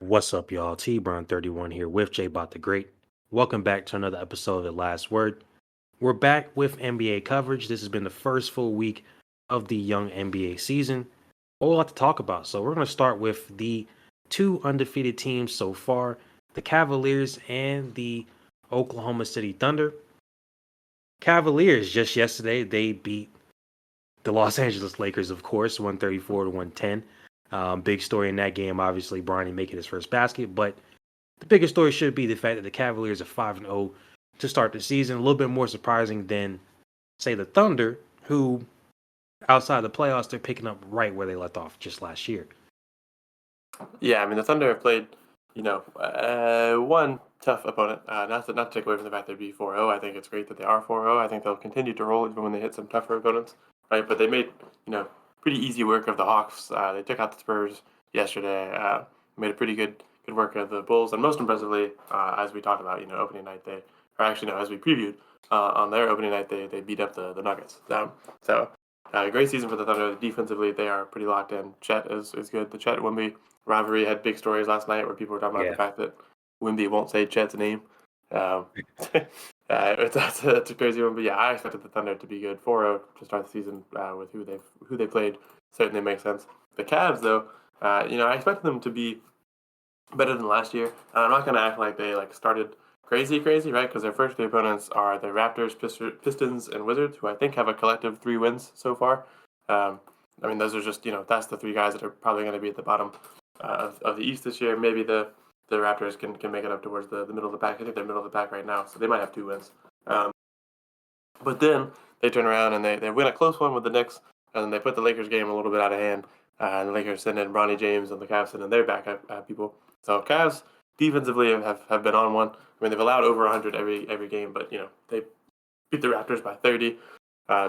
What's up, y'all? TBrown31 here with JaboctheGreat. Welcome back to another episode of The Last Word. We're back with NBA coverage. This has been the first full week of the young NBA season. A lot to talk about. So we're going to start with the two undefeated teams so far, the Cavaliers and the Oklahoma City Thunder. Cavaliers, just yesterday, they beat the Los Angeles Lakers, of course, 134 to 110. Big story in that game, obviously, Bronny making his first basket. But the biggest story should be the fact that the Cavaliers are 5-0 to start the season. A little bit more surprising than, say, the Thunder, who, outside the playoffs, they're picking up right where they left off just last year. Yeah, I mean, the Thunder have played, one tough opponent. Not to take away from the fact they'd be 4-0. I think it's great that they are 4-0. I think they'll continue to roll even when they hit some tougher opponents, right? But they made, pretty easy work of the Hawks. They took out the Spurs yesterday. Made a pretty good work of the Bulls, and most impressively, as we talked about, opening night, as we previewed on their opening night, they beat up the Nuggets. Great season for the Thunder. Defensively, they are pretty locked in. Chet is good. The Chet Wemby rivalry had big stories last night where people were talking about the fact that Wemby won't say Chet's name. That's a crazy one. But yeah, I expected the Thunder to be good. 4-0 to start the season with who they played certainly makes sense. The Cavs, though, I expected them to be better than last year. I'm not going to act like they started crazy, right? Because their first three opponents are the Raptors, Pistons, and Wizards, who I think have a collective 3 wins so far. Those are just that's the 3 guys that are probably going to be at the bottom of the East this year. Maybe the Raptors can make it up towards the middle of the pack. I think they're middle of the pack right now, so they might have 2 wins. But then they turn around and they win a close one with the Knicks, and then they put the Lakers game a little bit out of hand. And the Lakers send in Bronny James, and the Cavs send in their backup people. So Cavs defensively have been on one. I mean, they've allowed over 100 every game, but they beat the Raptors by 30,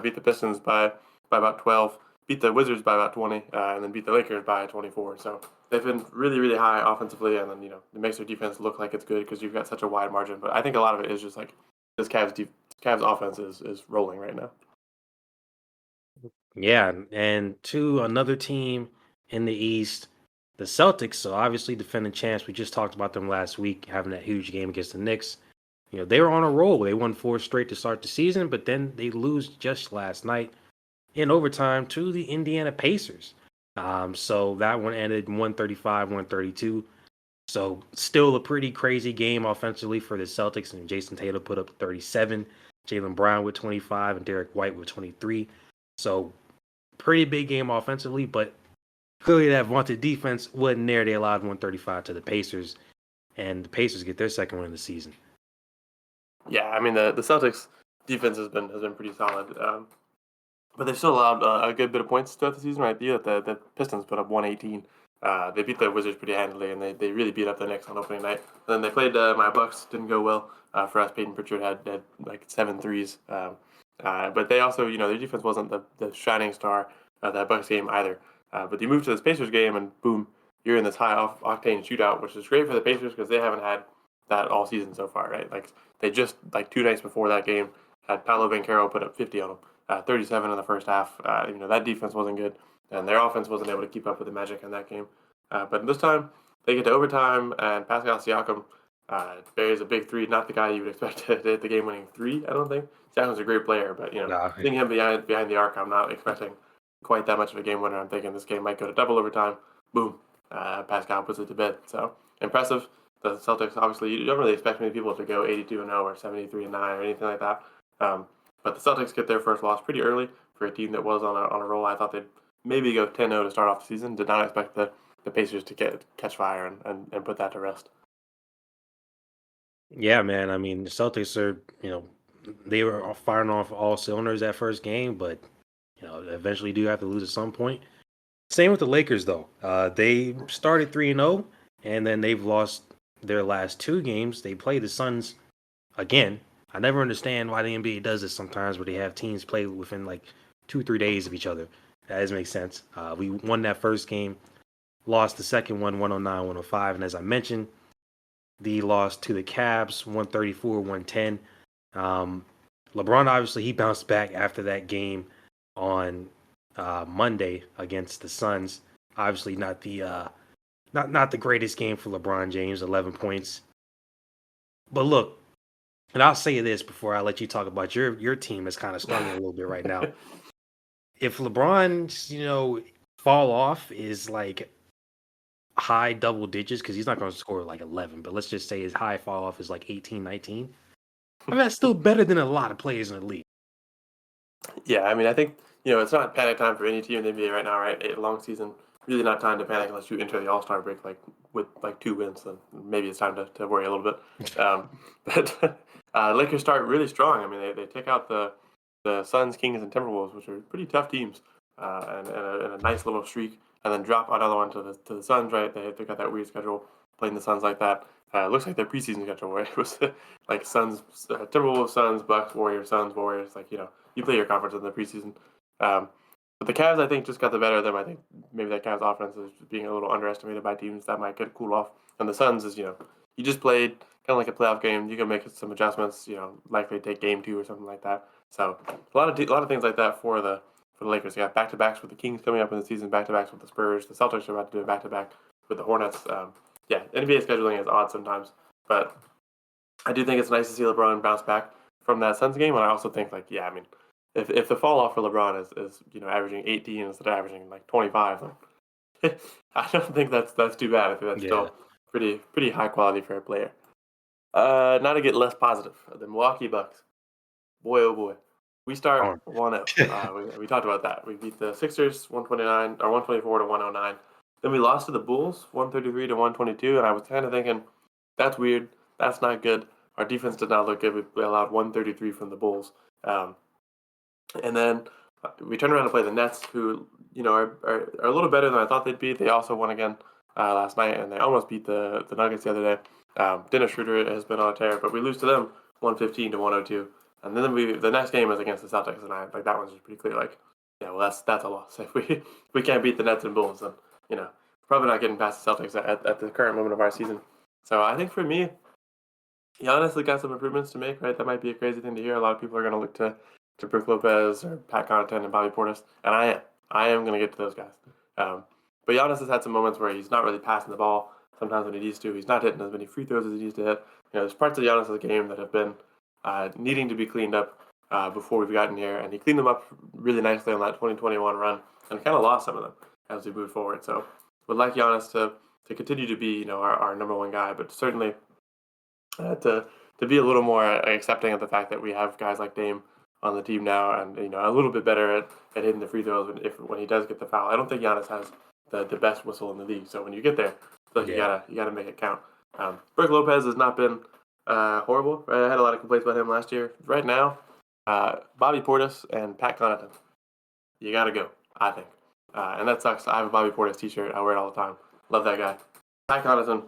beat the Pistons by about 12, beat the Wizards by about 20, and then beat the Lakers by 24. So they've been really, really high offensively, and then it makes their defense look like it's good because you've got such a wide margin. But I think a lot of it is just like this Cavs offense is rolling right now. Yeah, and to another team in the East, the Celtics. So obviously defending champs. We just talked about them last week, having that huge game against the Knicks. They were on a roll. They won 4 straight to start the season, but then they lose just last night in overtime to the Indiana Pacers. So that one ended 135-132. So still a pretty crazy game offensively for the Celtics. And Jason Tatum put up 37, Jaylen Brown with 25, and Derek White with 23. So pretty big game offensively, but clearly that vaunted defense wasn't there. They allowed 135 to the Pacers, and the Pacers get their second win of the season. Yeah, I mean the Celtics defense has been pretty solid, but they've still allowed a good bit of points throughout the season. Right, the Pistons put up 118. They beat the Wizards pretty handily, and they really beat up the Knicks on opening night. And then they played my Bucks. Didn't go well for us. Peyton Pritchard had like 7 threes. But they also, their defense wasn't the shining star of that Bucks game either. But you move to this Pacers game, and boom, you're in this high octane shootout, which is great for the Pacers because they haven't had that all season so far, right? Like they just 2 nights before that game had Paolo Banchero put up 50 on them, 37 in the first half. That defense wasn't good, and their offense wasn't able to keep up with the Magic in that game. But this time they get to overtime, and Pascal Siakam buries a big 3. Not the guy you would expect to hit the game-winning 3, I don't think. Siakam's a great player, but seeing him behind the arc, I'm not expecting quite that much of a game winner. I'm thinking this game might go to double overtime. Boom, Pascal puts it to bed. So impressive. The Celtics, obviously, you don't really expect many people to go 82-0 or 73-9 or anything like that. But the Celtics get their first loss pretty early for a team that was on a roll. I thought they'd maybe go 10-0 to start off the season. Did not expect the Pacers to catch fire and put that to rest. Yeah, man. I mean, the Celtics are, they were firing off all cylinders that first game, but eventually do have to lose at some point. Same with the Lakers, though. They started 3-0, and then they've lost their last 2 games. They played the Suns again. I never understand why the NBA does this sometimes, where they have teams play within 2-3 days of each other. That doesn't make sense. We won that first game, lost the second one, 109-105, and as I mentioned, the loss to the Cavs, 134-110. LeBron, obviously, he bounced back after that game on Monday against the Suns. Obviously, not the not the greatest game for LeBron James, 11 points. But look, and I'll say this before I let you talk about your team that's kind of struggling a little bit right now. If LeBron's, fall off is like high double digits, because he's not going to score like 11, but let's just say his high fall off is like 18, 19. I mean, that's still better than a lot of players in the league. Yeah, I mean, I think it's not panic time for any team in the NBA right now, right? A long season, really not time to panic unless you enter the All Star break like with like 2 wins. Then maybe it's time to worry a little bit. But Lakers start really strong. I mean, they take out the Suns, Kings, and Timberwolves, which are pretty tough teams, and a nice little streak, and then drop another one to the Suns. Right? They got that weird schedule playing the Suns like that. It looks like their preseason schedule, where it was like Suns, Timberwolves, Suns, Bucks, Warriors, Suns, Warriors. Like you play your conference in the preseason. But the Cavs, I think, just got the better of them. I think maybe that Cavs offense is being a little underestimated by teams that might get cooled off. And the Suns is, you just played kind of like a playoff game. You can make some adjustments. Likely take game 2 or something like that. So a lot of things like that for the Lakers. They got back to backs with the Kings coming up in the season. Back to backs with the Spurs. The Celtics are about to do a back to back with the Hornets. NBA scheduling is odd sometimes, but I do think it's nice to see LeBron bounce back from that Suns game. And I also think if the fall off for LeBron is averaging 18 instead of averaging like 25, then I don't think that's too bad. I think that's Yeah. still pretty high quality for a player. Now to get less positive, the Milwaukee Bucks. Boy, oh boy, we start 1-0. We talked about that. We beat the Sixers 129 or 124 to 109. Then we lost to the Bulls 133 to 122, and I was kind of thinking that's weird. That's not good. Our defense did not look good. We allowed 133 from the Bulls. And then we turned around to play the Nets, who are a little better than I thought they'd be. They also won again last night, and they almost beat the Nuggets the other day. Dennis Schroeder has been on a tear, but we lose to them 115 to 102. And then the next game is against the Celtics, and that one's just pretty clear. Like, yeah, well, that's a loss. If we can't beat the Nets and Bulls, then probably not getting past the Celtics at the current moment of our season. So I think for me, Giannis has got some improvements to make. Right, that might be a crazy thing to hear. A lot of people are going to look to Brook Lopez or Pat Connaughton and Bobby Portis, and I am going to get to those guys. But Giannis has had some moments where he's not really passing the ball. Sometimes when he needs to, he's not hitting as many free throws as he needs to hit. There's parts of Giannis' game that have been needing to be cleaned up before we've gotten here, and he cleaned them up really nicely on that 2021 run, and kind of lost some of them as we move forward. So would like Giannis to continue to be our number one guy, but certainly to be a little more accepting of the fact that we have guys like Dame on the team now, and a little bit better at hitting the free throws when he does get the foul. I don't think Giannis has the best whistle in the league, so when you get there, you gotta make it count. Brook Lopez has not been horrible. Right? I had a lot of complaints about him last year. Right now, Bobby Portis and Pat Connaughton, you gotta go. I think, and that sucks. I have a Bobby Portis T-shirt. I wear it all the time. Love that guy. Pat Connaughton,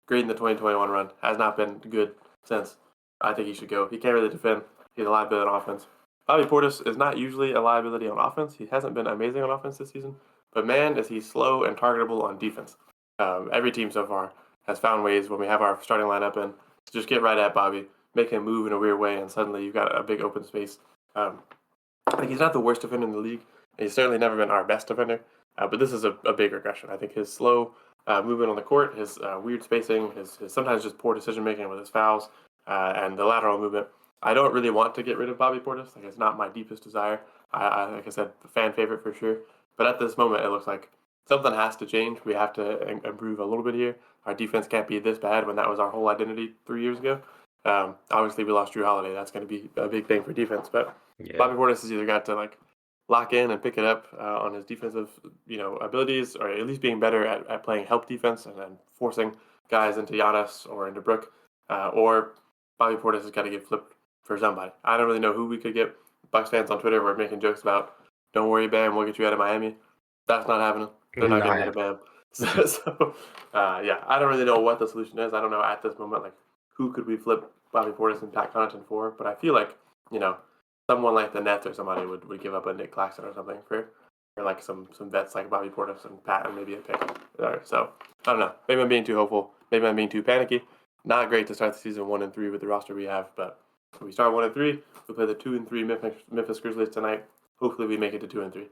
great in the 2021 run, has not been good since. I think he should go. He can't really defend. He's a liability on offense. Bobby Portis is not usually a liability on offense. He hasn't been amazing on offense this season, but man, is he slow and targetable on defense. Every team so far has found ways when we have our starting lineup and just get right at Bobby, make him move in a weird way, and suddenly you've got a big open space. I think he's not the worst defender in the league. He's certainly never been our best defender, but this is a big regression. I think his slow movement on the court, his weird spacing, his sometimes just poor decision making with his fouls, and the lateral movement. I don't really want to get rid of Bobby Portis. Like, it's not my deepest desire. Like I said, fan favorite for sure. But at this moment, it looks like something has to change. We have to improve a little bit here. Our defense can't be this bad when that was our whole identity 3 years ago. Obviously, we lost Drew Holiday. That's going to be a big thing for defense. But Bobby Portis has either got to lock in and pick it up on his defensive abilities, or at least being better at playing help defense and then forcing guys into Giannis or into Brook, or Bobby Portis has got to get flipped for somebody. I don't really know who we could get. Bucks fans on Twitter were making jokes about, "Don't worry, Bam, we'll get you out of Miami." That's not happening. They're not getting rid of Bam. I don't really know what the solution is. I don't know at this moment who could we flip Bobby Portis and Pat Connaughton for. But I feel like someone like the Nets or somebody would give up a Nick Claxton or something for some vets like Bobby Portis and Pat and maybe a pick. So I don't know. Maybe I'm being too hopeful. Maybe I'm being too panicky. Not great to start the season 1-3 with the roster we have, but we start 1-3. We play the 2-3 Memphis Grizzlies tonight. Hopefully, we make it to 2-3.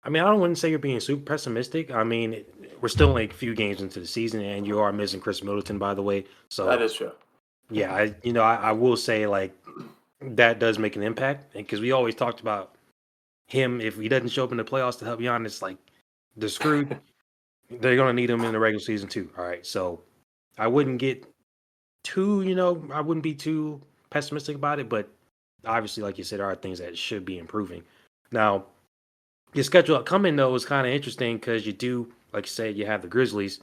I mean, I don't wouldn't say you're being super pessimistic. I mean, we're still like a few games into the season, and you are missing Chris Middleton, by the way. That So is true. yeah, I will say like that does make an impact because we always talked about him. If he doesn't show up in the playoffs to help Giannis, like they're screwed. They're gonna need him in the regular season too. All right, so I wouldn't get too, I wouldn't be too pessimistic about it, but obviously, like you said, there are things that should be improving. Now, your schedule upcoming though is kind of interesting because you do, like you said, you have the Grizzlies,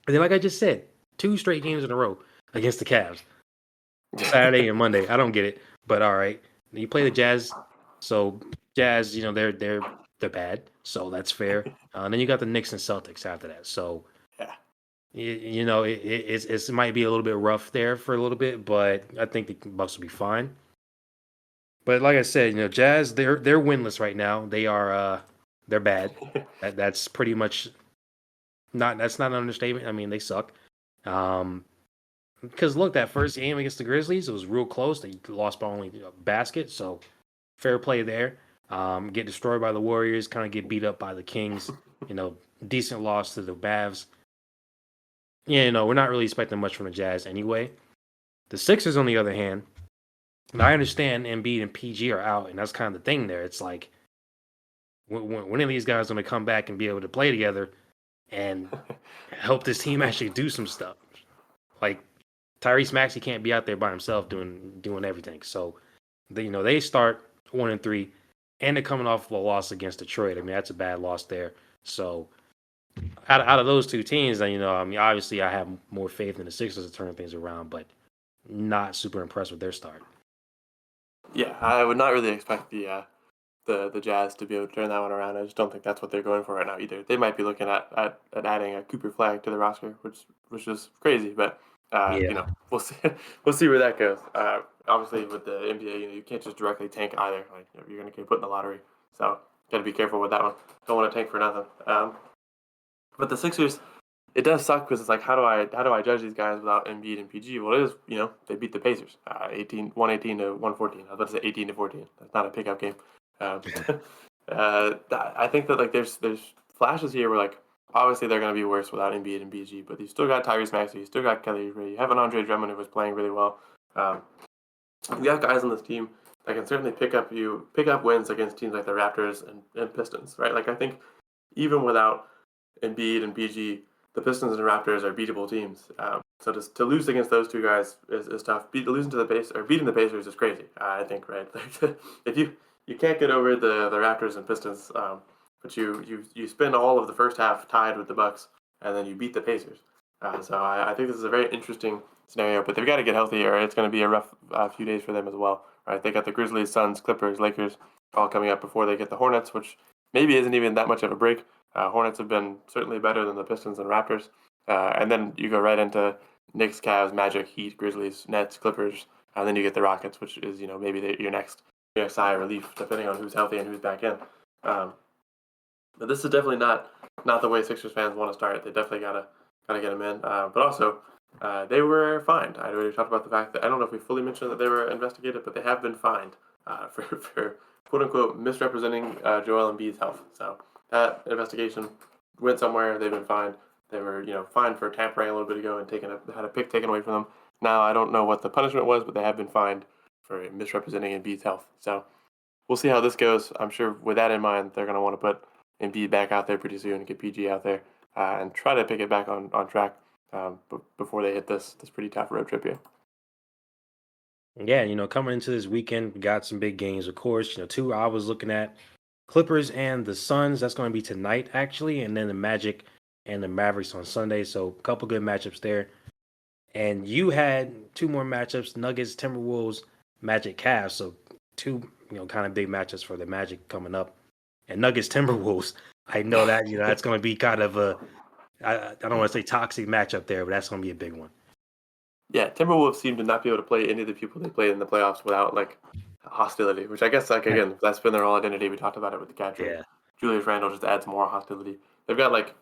and then like I just said, 2 straight games in a row against the Cavs, Saturday and Monday. I don't get it, but all right. You play the Jazz, so Jazz, they're bad, so that's fair. And then you got the Knicks and Celtics after that, so Yeah. it might be a little bit rough there for a little bit, but I think the Bucks will be fine. But like I said, Jazz they're winless right now. They're bad. That's pretty much that's not an understatement. I mean, they suck. Um, because look, that first game against the Grizzlies, it was real close. They lost by only a basket, so fair play there. Get destroyed by the Warriors, kind of get beat up by the Kings. Decent loss to the Mavs. Yeah, we're not really expecting much from the Jazz anyway. The Sixers, on the other hand, and I understand Embiid and PG are out, and that's kind of the thing there. It's like when are these guys going to come back and be able to play together and help this team actually do some stuff? Like Tyrese Maxey can't be out there by himself doing everything. So they start 1-3, and they're coming off of a loss against Detroit. I mean, that's a bad loss there. So out of those two teams, then I mean, obviously I have more faith in the Sixers to turn things around, but not super impressed with their start. Yeah, I would not really expect the Jazz to be able to turn that one around. I just don't think that's what they're going for right now either. They might be looking at adding a Cooper Flag to the roster, which is crazy, but Yeah. we'll see we'll see where that goes. Obviously, with the NBA, you can't just directly tank either. Like you're going to get put in the lottery, so got to be careful with that one. Don't want to tank for nothing. But the Sixers, it does suck because it's like how do I judge these guys without Embiid and PG? Well, it is they beat the Pacers 118 to 114. I was about to say 18 to 14. That's not a pickup game. Um, I think that like there's flashes here where like obviously they're going to be worse without Embiid and PG, but you still got Tyrese Maxey, you still got Kelly Oubre, you have an Andre Drummond who was playing really well. You got guys on this team that can certainly pick up wins against teams like the Raptors and Pistons, right? Like I think even without Embiid and PG, the Pistons and Raptors are beatable teams. So to lose against those two guys is tough. Losing to the beating the Pacers is crazy. I think, right? Like if you can't get over the Raptors and Pistons, but you spend all of the first half tied with the Bucks, and then you beat the Pacers. So I think this is a very interesting scenario, but they've got to get healthy, or it's going to be a rough few days for them as well. Right? They got the Grizzlies, Suns, Clippers, Lakers all coming up before they get the Hornets, which maybe isn't even that much of a break. Hornets have been certainly better than the Pistons and Raptors. And then you go right into Knicks, Cavs, Magic, Heat, Grizzlies, Nets, Clippers, and then you get the Rockets, which is maybe your next sigh of relief, depending on who's healthy and who's back in. But this is definitely not the way Sixers fans want to start. They definitely gotta get them in. But also, they were fined. I already talked about the fact that I don't know if we fully mentioned that they were investigated, but they have been fined for quote unquote misrepresenting Joel Embiid's health. So that investigation went somewhere. They've been fined. They were fined for tampering a little bit ago and had a pick taken away from them. Now I don't know what the punishment was, but they have been fined for misrepresenting Embiid's health. So we'll see how this goes. I'm sure with that in mind, they're going to want to put Embiid back out there pretty soon and get PG out there and try to pick it back on track before they hit this pretty tough road trip here. Yeah, coming into this weekend, we got some big games, of course. Two I was looking at Clippers and the Suns. That's going to be tonight, actually, and then the Magic and the Mavericks on Sunday. So a couple good matchups there. And you had two more matchups: Nuggets, Timberwolves, Magic, Cavs. So two, kind of big matchups for the Magic coming up. And Nuggets, Timberwolves. I know that that's going to be kind of I don't want to say toxic matchup there, but that's going to be a big one. Yeah, Timberwolves seem to not be able to play any of the people they played in the playoffs without like hostility, which I guess like again that's been their whole identity. We talked about it with the cat trade. Yeah. Julius Randle just adds more hostility. They've got like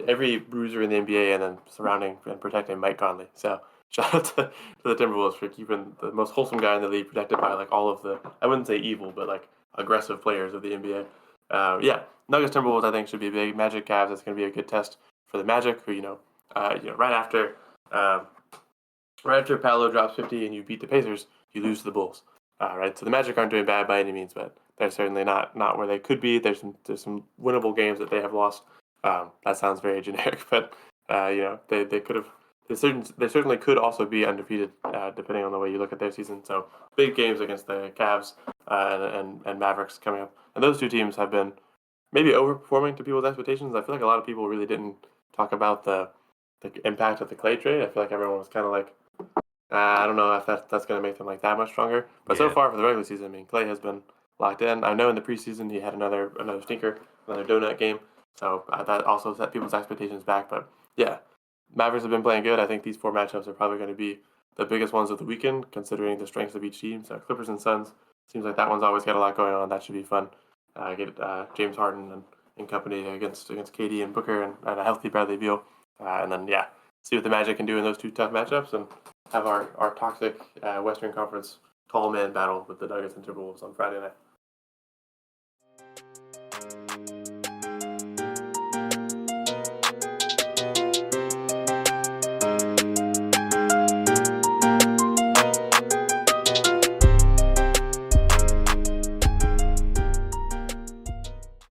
every bruiser in the NBA and then surrounding and protecting Mike Conley. So shout out to the Timberwolves for keeping the most wholesome guy in the league protected by like all of the I wouldn't say evil but like aggressive players of the NBA. Yeah, Nuggets Timberwolves I think should be big. Magic Cavs, that's going to be a good test for the Magic, who right after Paolo drops 50 and you beat the Pacers, you lose to the Bulls. Right, so the Magic aren't doing bad by any means, but they're certainly not where they could be. There's some winnable games that they have lost. That sounds very generic, but they could have. They certainly could also be undefeated, depending on the way you look at their season. So big games against the Cavs and Mavericks coming up, and those two teams have been maybe overperforming to people's expectations. I feel like a lot of people really didn't talk about the impact of the Clay trade. I feel like everyone was kind of like, I don't know if that's going to make them like that much stronger. But so Yeah. far for the regular season, I mean, Clay has been locked in. I know in the preseason he had another stinker, another donut game. So that also set people's expectations back. But yeah, Mavericks have been playing good. I think these four matchups are probably going to be the biggest ones of the weekend, considering the strengths of each team. So Clippers and Suns seems like that one's always got a lot going on. That should be fun. Get James Harden and company against KD and Booker and a healthy Bradley Beal, and then see what the Magic can do in those two tough matchups and have our toxic Western Conference tall man battle with the Nuggets and Timberwolves on Friday night.